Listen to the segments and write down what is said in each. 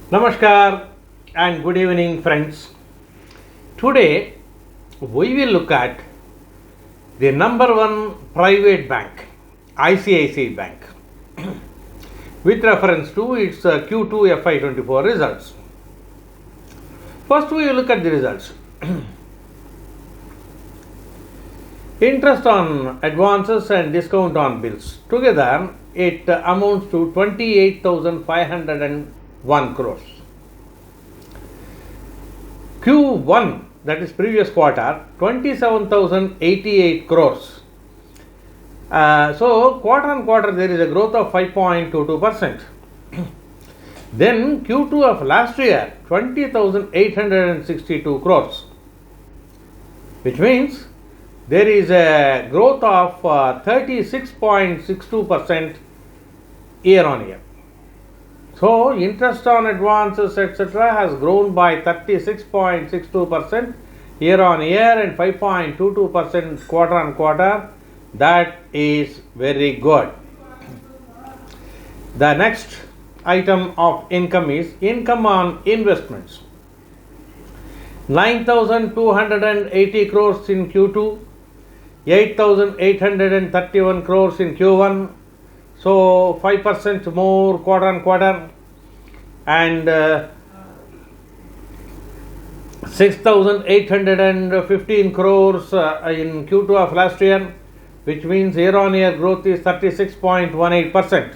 Namaskar and good evening, friends. Today we will look at the number one private bank, ICICI Bank, with reference to its Q2 FY24 results. First, we will look at the results. Interest on advances and discount on bills. Together, it amounts to 28,501 crores. Q1, that is previous quarter, 27,088 crores. So, quarter on quarter, there is a growth of 5.22%. Then, Q2 of last year, 20,862 crores, which means there is a growth of 36.62% year on year. So, interest on advances etc. has grown by 36.62% year on year and 5.22% quarter on quarter. That is very good. The next item of income is income on investments. 9,280 crores in Q2, 8,831 crores in Q1, so 5% more quarter on quarter, and 6,815 crores in Q2 of last year, which means year on year growth is 36.18%.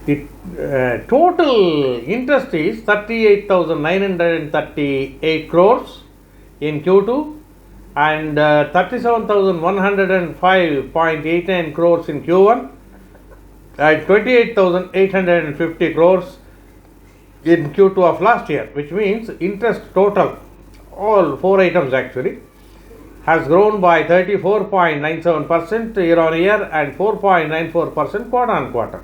The total interest is 38,938 crores in Q2 and 37,105.89 crores in Q1 and 28,850 crores in Q2 of last year, which means interest total, all four items actually, has grown by 34.97% year on year and 4.94% quarter on quarter.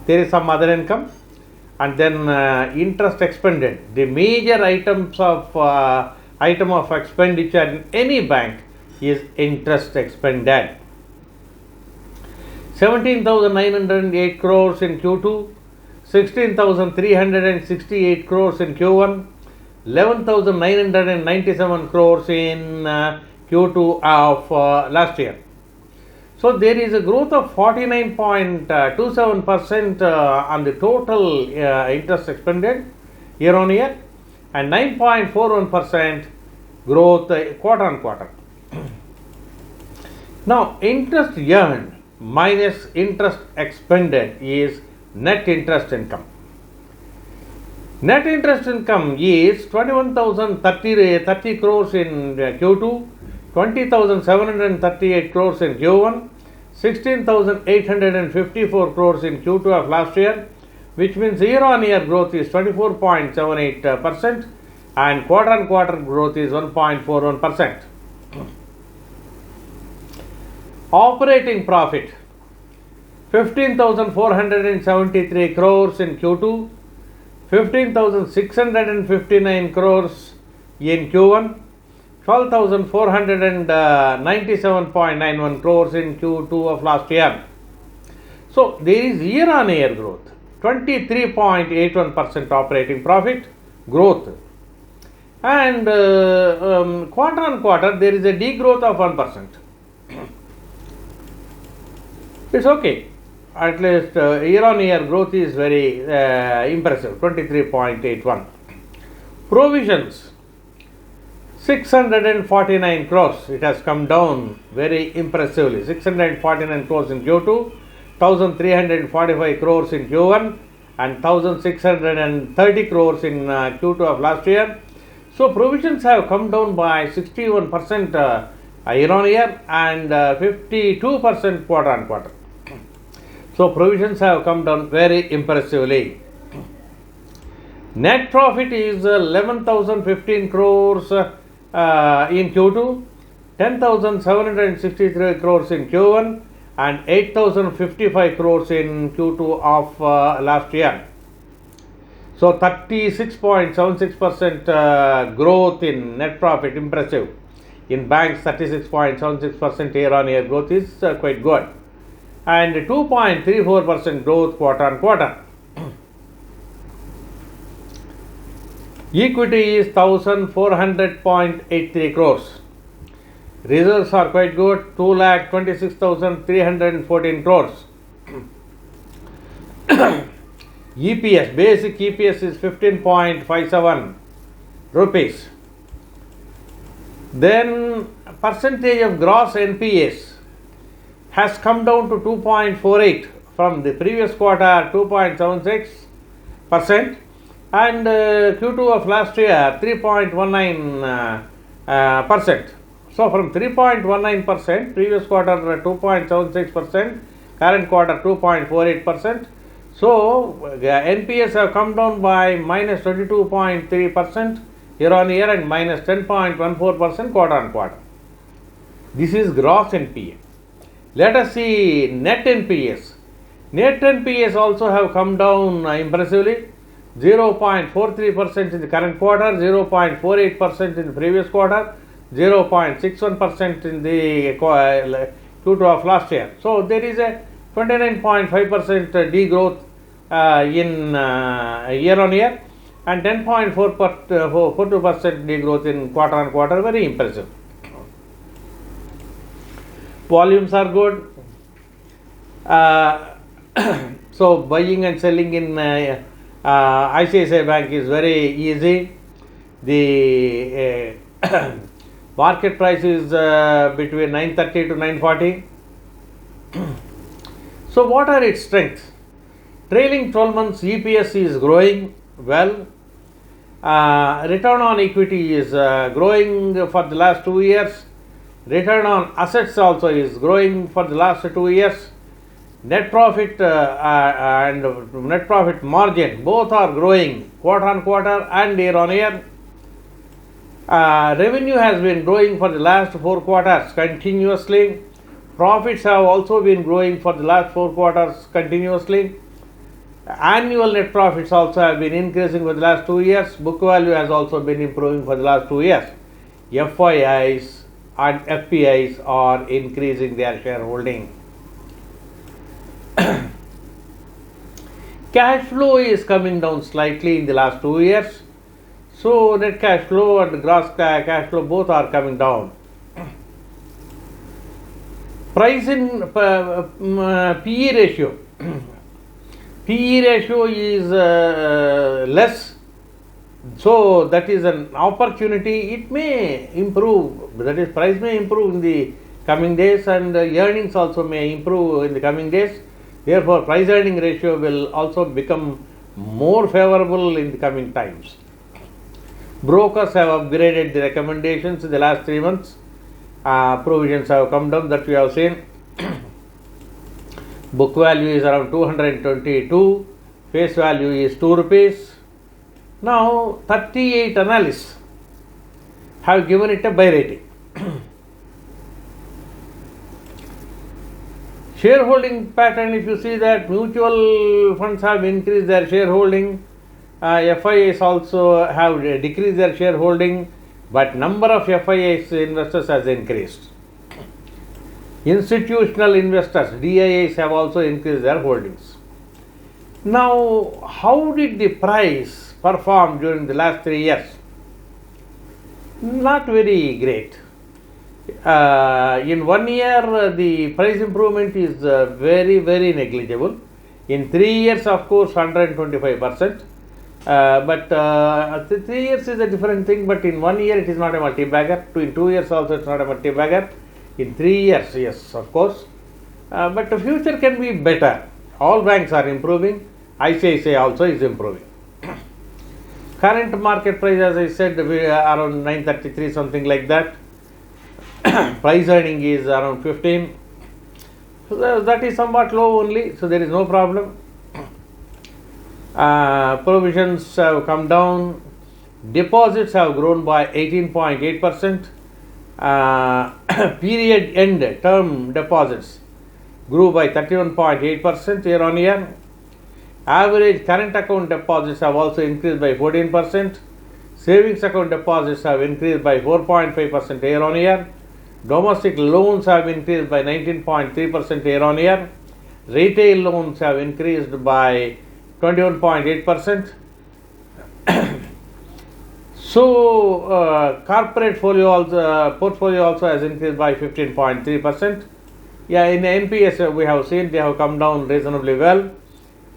There is some other income, and then interest expended. The major items of item of expenditure in any bank is interest expended. 17,908 crores in Q2, 16,368 crores in Q1, 11,997 crores in Q2 of last year. So there is a growth of 49.27% on the total interest expended year on year and 9.41% growth quarter on quarter. Now, interest earned minus interest expended is net interest income. Net interest income is 21,030 crores in Q2, 20,738 crores in Q1, 16,854 crores in Q2 of last year, which means year on year growth is 24.78% and quarter on quarter growth is 1.41%. Operating profit 15,473 crores in Q2, 15,659 crores in Q1, 12,497.91 crores in Q2 of last year. So there is year on year growth, 23.81% operating profit growth, and quarter on quarter there is a degrowth of 1%. It's okay. At least year on year growth is very impressive, 23.81. Provisions 649 crores. It has come down very impressively. 649 crores in Q2, 1,345 crores in Q1 and 1,630 crores in Q2 of last year. So provisions have come down by 61% year on year and 52% quarter on quarter. So provisions have come down very impressively. Net profit is 11,015 crores in Q2, 10,763 crores in Q1 and 8,055 crores in Q2 of last year. So 36.76% growth in net profit, impressive. In banks, 36.76% year on year growth is quite good. and 2.34% growth quarter on quarter. Equity is 1,400.83 crores. Results are quite good, 2,26,314 crores. EPS, basic EPS is 15.57 rupees. Then percentage of gross NPAs has come down to 2.48 from the previous quarter 2.76%, and Q2 of last year 3.19%. So from 3.19%, previous quarter 2.76%, current quarter 2.48%. So NPS have come down by minus 22.3% year on year and minus 10.14% quarter on quarter. This is gross NPA. Let us see net NPS. Net NPS also have come down impressively, 0.43% in the current quarter, 0.48% in the previous quarter, 0.61% in the Q2 of last year. So there is a 29.5% degrowth in year on year and 10.42% degrowth in quarter on quarter. Very impressive. Volumes are good. So buying and selling in ICICI Bank is very easy. The market price is between 930 to 940. So what are its strengths? Trailing 12 months EPS is growing well. Return on equity is growing for the last 2 years. Return on assets also is growing for the last 2 years. Net profit and net profit margin both are growing quarter on quarter and year on year. Revenue has been growing for the last 4 quarters continuously. Profits have also been growing for the last 4 quarters continuously. Annual net profits also have been increasing for the last 2 years. Book value has also been improving for the last 2 years. FIIs and FPIs are increasing their shareholding. Cash flow is coming down slightly in the last 2 years. So net cash flow and gross cash flow both are coming down. Price in PE ratio. PE ratio is less. So that is an opportunity. It may improve. That is, price may improve in the coming days, and earnings also may improve in the coming days. Therefore, price earning ratio will also become more favorable in the coming times. Brokers have upgraded the recommendations in the last 3 months. Provisions have come down, that we have seen. Book value is around 222. Face value is 2 rupees. Now 38 analysts have given it a buy rating. Shareholding pattern, if you see that mutual funds have increased their shareholding, FIIs also have decreased their shareholding, but number of FIIs investors has increased. Institutional investors, DIIs, have also increased their holdings. Now, how did the price perform during the last 3 years? Not very great. In 1 year, the price improvement is very, very negligible. In 3 years, of course, 125%. But 3 years is a different thing, but in 1 year it is not a multi-bagger. In 2 years also it's not a multi-bagger. In 3 years, yes, of course. But the future can be better. All banks are improving. ICICI also is improving. Current market price, as I said, around 933, something like that. Price earning is around 15. So that is somewhat low only, so there is no problem. Provisions have come down. Deposits have grown by 18.8%. Period end term deposits grew by 31.8% year on year. Average current account deposits have also increased by 14%. Savings account deposits have increased by 4.5% year on year. Domestic loans have increased by 19.3% year on year. Retail loans have increased by 21.8%. So, corporate portfolio also has increased by 15.3%. Yeah, in NPS we have seen they have come down reasonably well,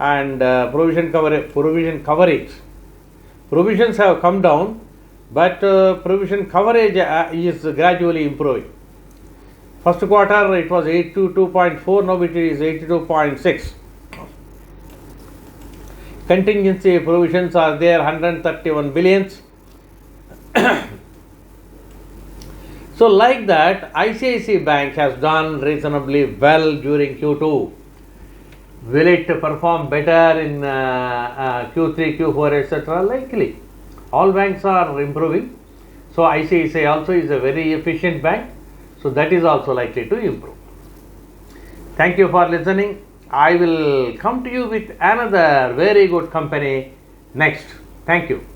and provisions have come down, but provision coverage is gradually improving. First quarter it was 82.4, now it is 82.6. Contingency provisions are there, 131 billions. So like that, ICICI Bank has done reasonably well during Q2. Will it perform better in Q3, Q4, etc.? Likely. All banks are improving. So ICICI also is a very efficient bank. So that is also likely to improve. Thank you for listening. I will come to you with another very good company next. Thank you.